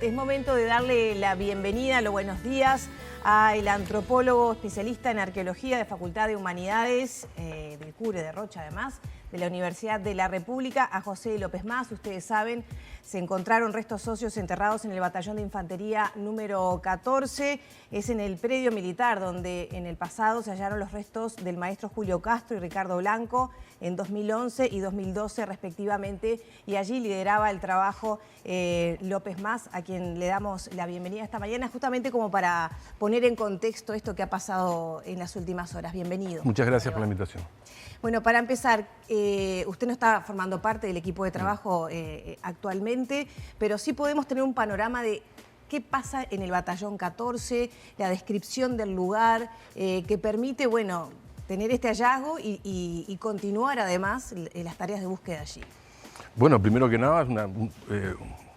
Es momento de darle la bienvenida, los buenos días, al antropólogo especialista en arqueología de Facultad de Humanidades, del CURE de Rocha además, de la Universidad de la República, a José López Mas. Ustedes saben, se encontraron restos óseos enterrados en el batallón de infantería número 14. Es en el predio militar donde en el pasado se hallaron los restos del maestro Julio Castro y Ricardo Blanco en 2011 y 2012 respectivamente, y allí lideraba el trabajo López Mas, a quien le damos la bienvenida esta mañana, justamente como para poner en contexto esto que ha pasado en las últimas horas. Bienvenido. Muchas gracias por la invitación. Bueno, para empezar, usted no está formando parte del equipo de trabajo actualmente, pero sí podemos tener un panorama de qué pasa en el batallón 14, la descripción del lugar, que permite, bueno, tener este hallazgo y continuar además las tareas de búsqueda allí. Bueno, primero que nada, es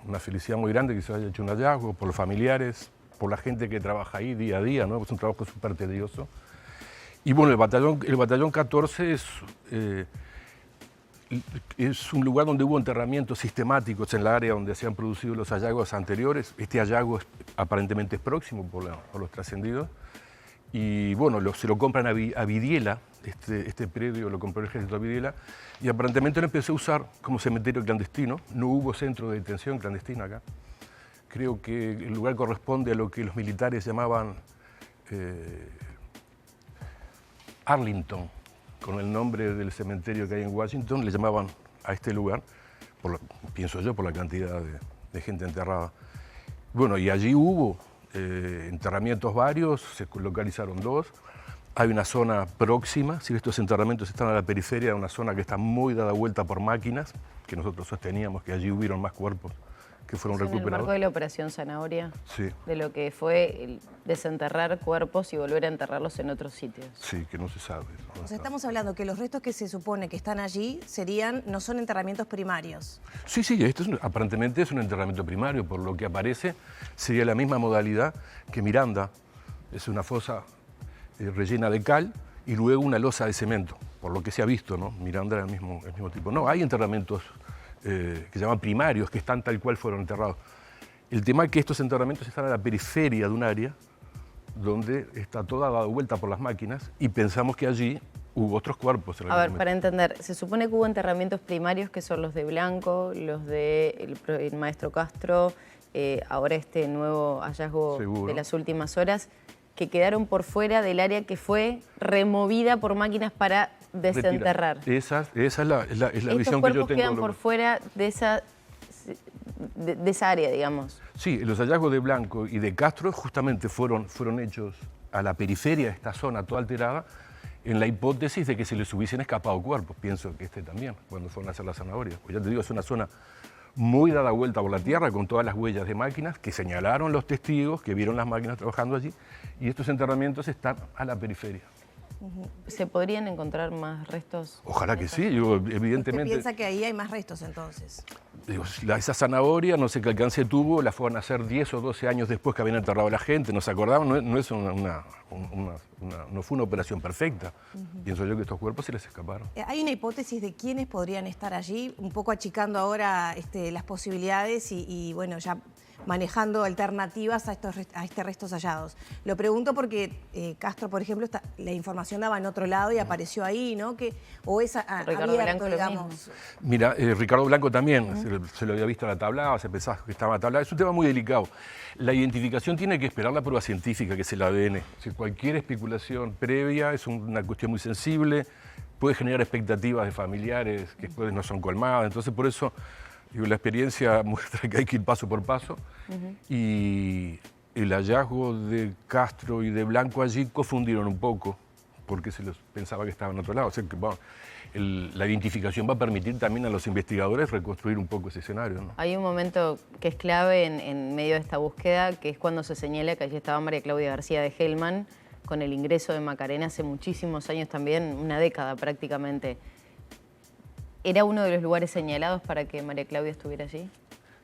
una felicidad muy grande que se haya hecho un hallazgo por los familiares, por la gente que trabaja ahí día a día, ¿no? Es un trabajo súper tedioso. Y bueno, el batallón 14 es un lugar donde hubo enterramientos sistemáticos en la área donde se han producido los hallazgos anteriores. Este hallazgo aparentemente es próximo por los trascendidos. Y bueno, se lo compran a Vidiela, este predio lo compró el ejército a Vidiela, y aparentemente lo empezó a usar como cementerio clandestino. No hubo centro de detención clandestino acá. Creo que el lugar corresponde a lo que los militares llamaban Arlington, con el nombre del cementerio que hay en Washington, le llamaban a este lugar, pienso yo, por la cantidad de gente enterrada. Bueno, y allí hubo enterramientos varios, se localizaron 2. Hay una zona próxima, si estos enterramientos están a la periferia, una zona que está muy dada vuelta por máquinas, que nosotros sosteníamos que allí hubieron más cuerpos que fueron recuperados. En el marco de la Operación Zanahoria, sí, de lo que fue el desenterrar cuerpos y volver a enterrarlos en otros sitios. Sí, que no se sabe. O sea, estamos hablando que los restos que se supone que están allí no son enterramientos primarios. Sí, esto aparentemente es un enterramiento primario, por lo que aparece sería la misma modalidad que Miranda. Es una fosa rellena de cal y luego una losa de cemento, por lo que se ha visto, ¿no? Miranda era el mismo tipo. No, hay enterramientos que se llaman primarios, que están tal cual fueron enterrados. El tema es que estos enterramientos están a la periferia de un área donde está toda dada vuelta por las máquinas y pensamos que allí hubo otros cuerpos. A ver, para entender, se supone que hubo enterramientos primarios que son los de Blanco, los del maestro Castro, ahora este nuevo hallazgo de las últimas horas, que quedaron por fuera del área que fue removida por máquinas para desenterrar. Esa es la visión que yo tengo. ¿Estos cuerpos quedan por fuera de esa área, digamos? Sí, los hallazgos de Blanco y de Castro justamente fueron hechos a la periferia de esta zona toda alterada, en la hipótesis de que se les hubiesen escapado cuerpos. Pienso que también, cuando fueron a hacer la zanahoria. Pues ya te digo, es una zona muy dada vuelta por la tierra, con todas las huellas de máquinas que señalaron los testigos, que vieron las máquinas trabajando allí, y estos enterramientos están a la periferia. ¿Se podrían encontrar más restos? Ojalá que sí, evidentemente. ¿Usted piensa que ahí hay más restos entonces? Digo, esa zanahoria, no sé qué alcance tuvo, la fueron a hacer 10 o 12 años después que habían enterrado a la gente, no se acordaban, no fue una operación perfecta. Pienso yo que estos cuerpos se les escaparon. Hay una hipótesis de quiénes podrían estar allí, un poco achicando ahora las posibilidades y bueno, ya manejando alternativas a estos restos hallados. Lo pregunto porque Castro, por ejemplo, la información daba en otro lado y apareció ahí, ¿no? O es Ricardo Blanco, digamos. Mira, Ricardo Blanco también, se lo había visto a la tablada, se pensaba que estaba tablada. Es un tema muy delicado. La identificación tiene que esperar la prueba científica, que es el ADN. Si cualquier especulación previa es una cuestión muy sensible, puede generar expectativas de familiares que después no son colmadas. Entonces, por eso, digo, la experiencia muestra que hay que ir paso por paso. Y el hallazgo de Castro y de Blanco allí confundieron un poco, porque se les pensaba que estaban en otro lado. O sea que, bueno, la identificación va a permitir también a los investigadores reconstruir un poco ese escenario, ¿no? Hay un momento que es clave en medio de esta búsqueda, que es cuando se señala que allí estaba María Claudia García de Hellman, con el ingreso de Macarena hace muchísimos años también, una década prácticamente. ¿Era uno de los lugares señalados para que María Claudia estuviera allí?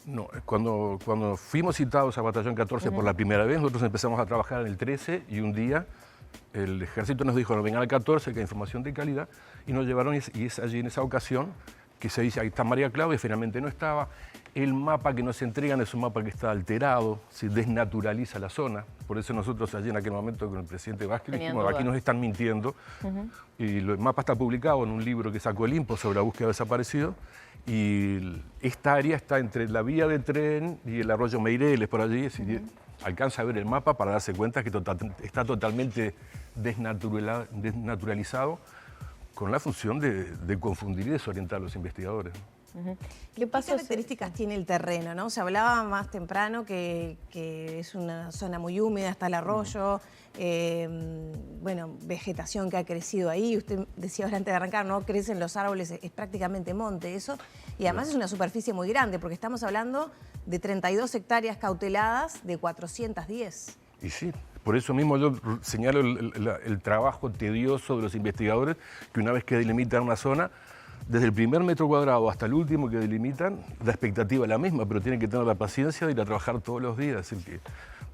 No, cuando fuimos citados a Batallón 14 por la primera vez, nosotros empezamos a trabajar en el 13 y un día el ejército nos dijo, no, vengan al 14, que hay información de calidad, y nos llevaron y es allí en esa ocasión que se dice, ahí está María Claudia, finalmente no estaba. El mapa que nos entregan es un mapa que está alterado, se desnaturaliza la zona. Por eso nosotros allí en aquel momento con el presidente Vázquez dijimos, aquí nos están mintiendo. Y el mapa está publicado en un libro que sacó el INPO sobre la búsqueda de desaparecidos. Y esta área está entre la vía de tren y el arroyo Meireles, por allí. Alcanza a ver el mapa para darse cuenta que está totalmente desnaturalizado, con la función de confundir y desorientar a los investigadores. ¿Qué características tiene el terreno, ¿no? Se hablaba más temprano que es una zona muy húmeda, está el arroyo, bueno, vegetación que ha crecido ahí. Usted decía ahora antes de arrancar, no crecen los árboles, es prácticamente monte eso. Y además es una superficie muy grande, porque estamos hablando de 32 hectáreas cauteladas de 410. Y sí, por eso mismo yo señalo el trabajo tedioso de los investigadores, que una vez que delimitan una zona, desde el primer metro cuadrado hasta el último que delimitan, la expectativa es la misma, pero tienen que tener la paciencia de ir a trabajar todos los días.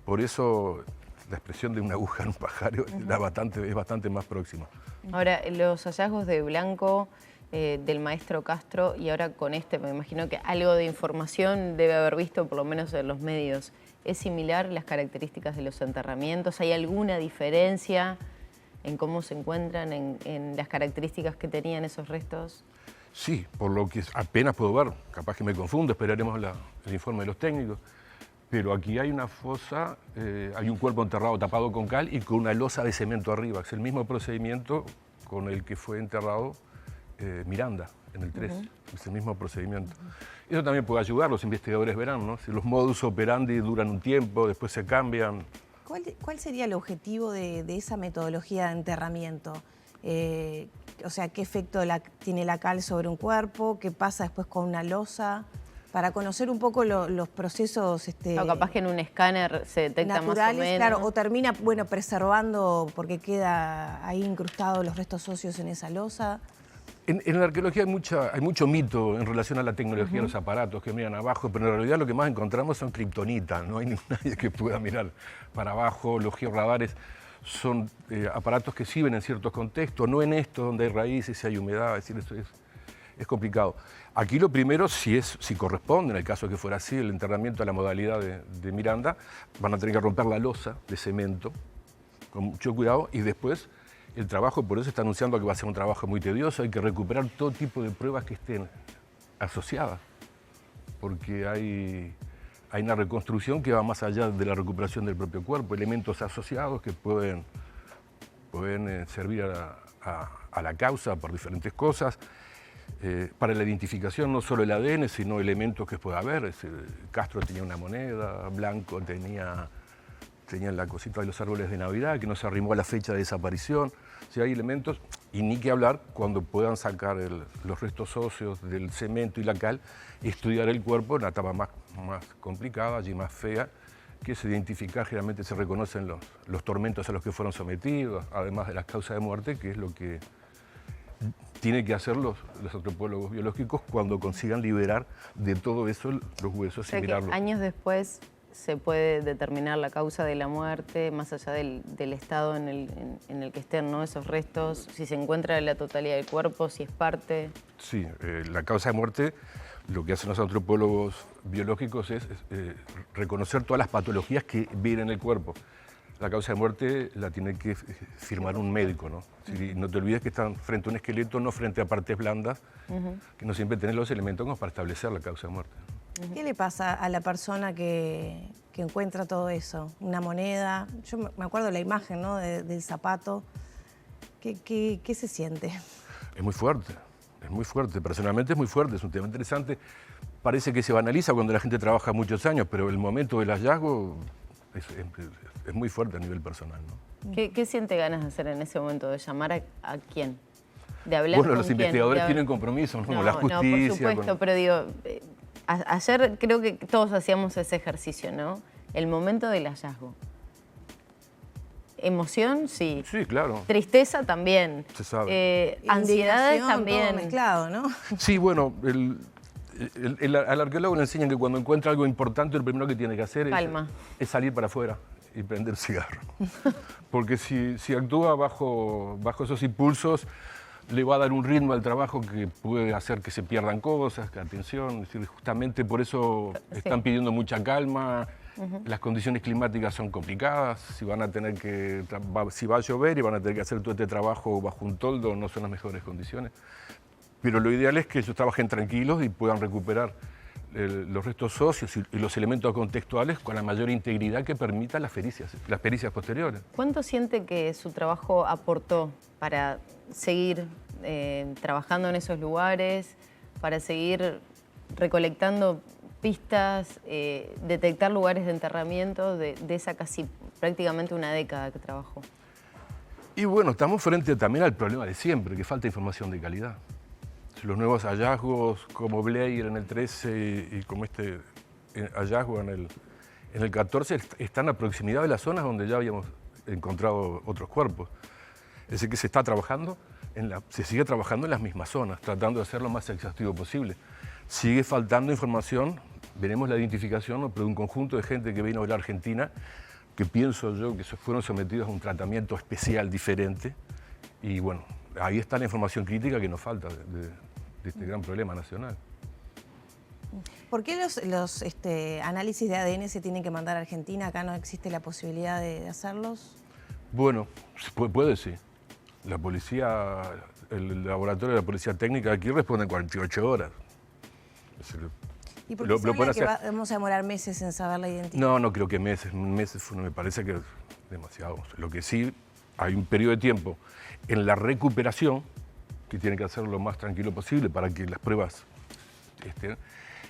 Por eso la expresión de una aguja en un pajar es bastante más próxima. Ahora, los hallazgos de Blanco, del maestro Castro, y ahora con me imagino que algo de información debe haber visto, por lo menos en los medios. ¿Es similar las características de los enterramientos? ¿Hay alguna diferencia en cómo se encuentran, en las características que tenían esos restos? Sí, por lo que apenas puedo ver, capaz que me confundo, esperaremos el informe de los técnicos, pero aquí hay una fosa, hay un cuerpo enterrado tapado con cal y con una losa de cemento arriba. Es el mismo procedimiento con el que fue enterrado Miranda en el 3, es el mismo procedimiento. Eso también puede ayudar, los investigadores verán, ¿no? Si los modus operandi duran un tiempo, después se cambian. ¿Cuál sería el objetivo de esa metodología de enterramiento? O sea, ¿qué efecto tiene la cal sobre un cuerpo? ¿Qué pasa después con una losa? Para conocer un poco los procesos... O capaz que en un escáner se detecta naturales, más o menos. Claro, o termina, bueno, preservando porque queda ahí incrustados los restos óseos en esa losa. En la arqueología hay mucho mito en relación a la tecnología de los aparatos que miran abajo, pero en realidad lo que más encontramos son kriptonitas, no hay nadie que pueda mirar para abajo. Los georradares son aparatos que sirven en ciertos contextos, no en estos donde hay raíces y hay humedad, es decir, eso es complicado. Aquí lo primero, si corresponde, en el caso que fuera así, el enterramiento a la modalidad de Miranda, van a tener que romper la losa de cemento, con mucho cuidado, y después el trabajo, por eso está anunciando que va a ser un trabajo muy tedioso, hay que recuperar todo tipo de pruebas que estén asociadas, porque hay una reconstrucción que va más allá de la recuperación del propio cuerpo, elementos asociados que pueden servir a la causa por diferentes cosas. Para la identificación no solo el ADN, sino elementos que pueda haber. Castro tenía una moneda, Blanco tenía la cosita de los árboles de Navidad, que no se arrimó a la fecha de desaparición. Si hay elementos, y ni que hablar cuando puedan sacar los restos óseos del cemento y la cal y estudiar el cuerpo en una etapa más complicada, allí más fea, que es identificar, generalmente se reconocen los tormentos a los que fueron sometidos, además de las causas de muerte, que es lo que tienen que hacer los antropólogos biológicos cuando consigan liberar de todo eso los huesos y mirarlos. Años después se puede determinar la causa de la muerte, más allá del estado en el que estén, ¿no? Esos restos, si se encuentra la totalidad del cuerpo, si es parte. Sí, la causa de muerte, lo que hacen los antropólogos biológicos es reconocer todas las patologías que vienen en el cuerpo. La causa de muerte la tiene que firmar un médico, ¿no? No te olvides que están frente a un esqueleto, no frente a partes blandas, que no siempre tienen los elementos como para establecer la causa de muerte. ¿Qué le pasa a la persona que encuentra todo eso? Una moneda, yo me acuerdo la imagen, ¿no? del zapato. ¿Qué se siente? Es muy fuerte, personalmente es muy fuerte, es un tema interesante. Parece que se banaliza cuando la gente trabaja muchos años, pero el momento del hallazgo es muy fuerte a nivel personal, ¿no? ¿Qué siente ganas de hacer en ese momento? ¿De llamar a quién? ¿De hablar bueno, con los quién? investigadores tienen compromisos, ¿no? La justicia. No, por supuesto, pero digo, ayer creo que todos hacíamos ese ejercicio, ¿no? El momento del hallazgo. ¿Emoción? Sí. Sí, claro. ¿Tristeza? También. Se sabe. ¿Ansiedades? También. Todo mezclado, ¿no? Sí, bueno, al arqueólogo le enseñan que cuando encuentra algo importante, lo primero que tiene que hacer es salir para afuera y prender cigarro. Porque si actúa bajo esos impulsos, le va a dar un ritmo al trabajo que puede hacer que se pierdan cosas, que atención, es decir, justamente por eso están pidiendo mucha calma. Las condiciones climáticas son complicadas, si va a llover y van a tener que hacer todo este trabajo bajo un toldo, no son las mejores condiciones. Pero lo ideal es que ellos trabajen tranquilos y puedan recuperar los restos óseos y los elementos contextuales con la mayor integridad que permitan las pericias posteriores. ¿Cuánto siente que su trabajo aportó para seguir trabajando en esos lugares, para seguir recolectando pistas, detectar lugares de enterramiento de esa casi prácticamente una década que trabajó? Y bueno, estamos frente también al problema de siempre, que falta información de calidad. Los nuevos hallazgos como Blair en el 13 y como este hallazgo en el 14 están a proximidad de las zonas donde ya habíamos encontrado otros cuerpos. Es decir, que se sigue trabajando en las mismas zonas, tratando de hacerlo lo más exhaustivo posible. Sigue faltando información, veremos la identificación de un conjunto de gente que vino de la Argentina, que pienso yo que fueron sometidos a un tratamiento especial diferente. Y bueno, ahí está la información crítica que nos falta de este gran problema nacional. ¿Por qué los análisis de ADN se tienen que mandar a Argentina? ¿Acá no existe la posibilidad de hacerlos? Bueno, puede sí. La policía, el laboratorio de la policía técnica aquí responde en 48 horas. ¿Y por qué se habla que vamos a demorar meses en saber la identidad? No creo que meses me parece que es demasiado. Lo que sí, hay un periodo de tiempo en la recuperación que tiene que hacerlo lo más tranquilo posible para que las pruebas estén.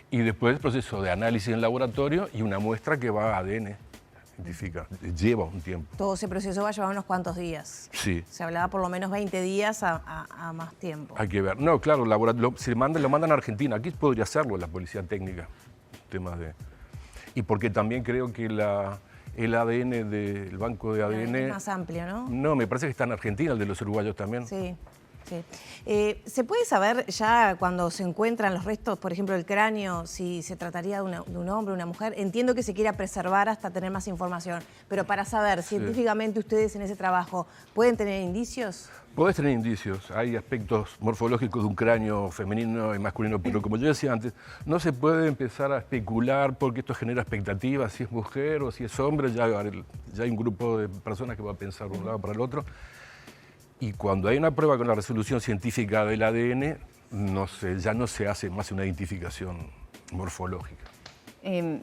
Y después el proceso de análisis en laboratorio y una muestra que va a ADN. Lleva un tiempo. Todo ese proceso va a llevar unos cuantos días. Sí. Se hablaba por lo menos 20 días a más tiempo. Hay que ver. No, claro, lo mandan a Argentina. Aquí podría hacerlo la policía técnica. Temas de... Y porque también creo que el ADN del banco de ADN... Es más amplio, ¿no? No, me parece que está en Argentina, el de los uruguayos también. Sí. Sí. ¿Se puede saber ya cuando se encuentran los restos, por ejemplo el cráneo, si se trataría de un hombre o una mujer? Entiendo que se quiera preservar hasta tener más información, pero para saber científicamente ustedes en ese trabajo, ¿pueden tener indicios? Podés tener indicios, hay aspectos morfológicos de un cráneo femenino y masculino, pero como yo decía antes, no se puede empezar a especular porque esto genera expectativas, si es mujer o si es hombre, ya hay un grupo de personas que va a pensar de un lado para el otro. Y cuando hay una prueba con la resolución científica del ADN, ya no se hace más una identificación morfológica.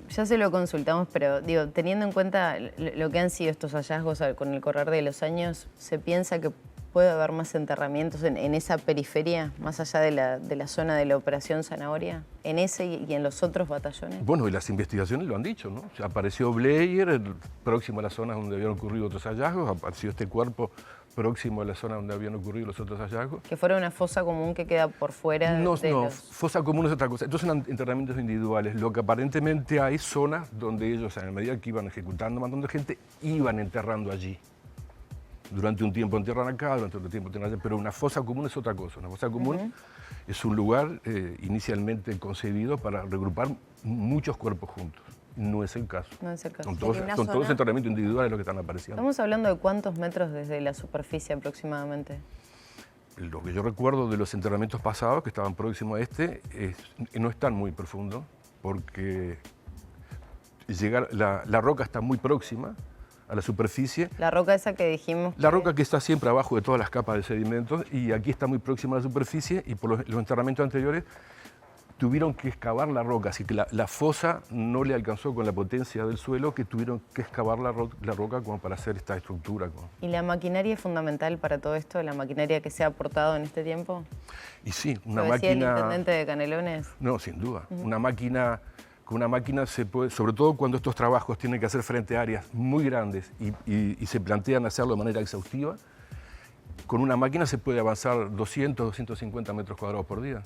Ya se lo consultamos, pero digo, teniendo en cuenta lo que han sido estos hallazgos con el correr de los años, ¿se piensa que puede haber más enterramientos en esa periferia, más allá de la zona de la Operación Zanahoria, en ese y en los otros batallones? Bueno, y las investigaciones lo han dicho, ¿no? Apareció Blair, próximo a las zonas donde habían ocurrido otros hallazgos, apareció este cuerpo próximo a la zona donde habían ocurrido los otros hallazgos. Que fuera una fosa común que queda por fuera fosa común es otra cosa. Estos son enterramientos individuales. Lo que aparentemente hay zonas donde ellos, a medida que iban ejecutando un montón de gente, iban enterrando allí. Durante un tiempo entierran acá, durante otro tiempo entierran allá, pero una fosa común es otra cosa. Una fosa común es un lugar inicialmente concebido para regrupar muchos cuerpos juntos. No es el caso. No es el caso. Son todos enterramientos individuales los que están apareciendo. Estamos hablando de cuántos metros desde la superficie aproximadamente. Lo que yo recuerdo de los enterramientos pasados, que estaban próximos a no están muy profundos, porque la roca está muy próxima a la superficie. La roca esa que dijimos. La roca que está siempre abajo de todas las capas de sedimentos, y aquí está muy próxima a la superficie, y por los enterramientos anteriores tuvieron que excavar la roca, así que la fosa no le alcanzó con la potencia del suelo, que tuvieron que excavar la roca como para hacer esta estructura. ¿Y la maquinaria es fundamental para todo esto, la maquinaria que se ha aportado en este tiempo? Y sí, una máquina... ¿Lo decía el intendente de Canelones? No, sin duda. Con una máquina se puede, sobre todo cuando estos trabajos tienen que hacer frente a áreas muy grandes y se plantean hacerlo de manera exhaustiva, con una máquina se puede avanzar 200, 250 metros cuadrados por día.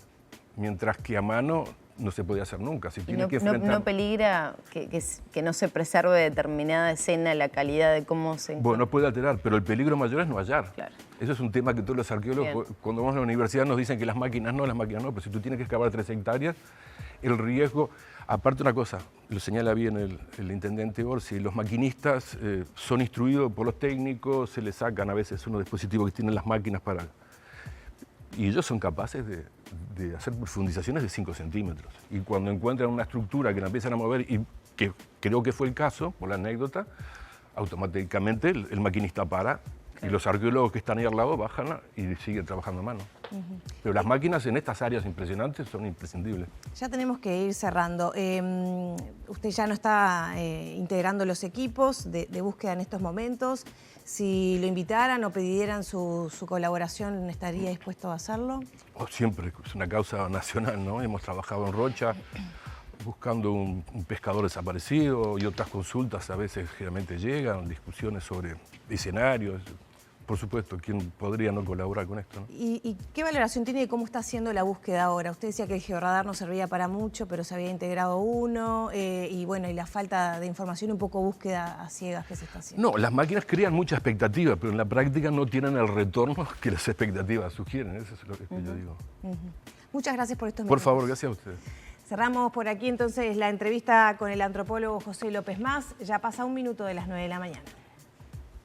Mientras que a mano no se podía hacer nunca. Si ¿No peligra que no se preserve determinada escena, la calidad de cómo se encuentra? Bueno, puede alterar, pero el peligro mayor es no hallar. Claro. Eso es un tema que todos los arqueólogos, cuando vamos a la universidad, nos dicen que las máquinas no, pero si tú tienes que excavar 3 hectáreas, el riesgo... Aparte una cosa, lo señala bien el intendente Orsi, los maquinistas son instruidos por los técnicos, se les sacan a veces unos dispositivos que tienen las máquinas para... Y ellos son capaces de hacer profundizaciones de 5 centímetros. Y cuando encuentran una estructura que la empiezan a mover, y que creo que fue el caso, por la anécdota, automáticamente el maquinista para, y los arqueólogos que están ahí al lado bajan y siguen trabajando a mano. Pero las máquinas en estas áreas impresionantes son imprescindibles. Ya tenemos que ir cerrando. Usted ya no está integrando los equipos de búsqueda en estos momentos. Si lo invitaran o pidieran su colaboración, ¿estaría dispuesto a hacerlo? Siempre, es una causa nacional, ¿no? Hemos trabajado en Rocha buscando un pescador desaparecido y otras consultas a veces generalmente llegan, discusiones sobre escenarios. Por supuesto, ¿quién podría no colaborar con esto, ¿no? ¿Y qué valoración tiene de cómo está haciendo la búsqueda ahora? Usted decía que el georradar no servía para mucho, pero se había integrado uno, y bueno, y la falta de información, un poco búsqueda a ciegas que se está haciendo. No, las máquinas crean mucha expectativa, pero en la práctica no tienen el retorno que las expectativas sugieren, eso es lo que yo digo. Muchas gracias por estos minutos. Por favor, gracias a ustedes. Cerramos por aquí entonces la entrevista con el antropólogo José López Mas. Ya pasa 1 minuto de las 9 de la mañana.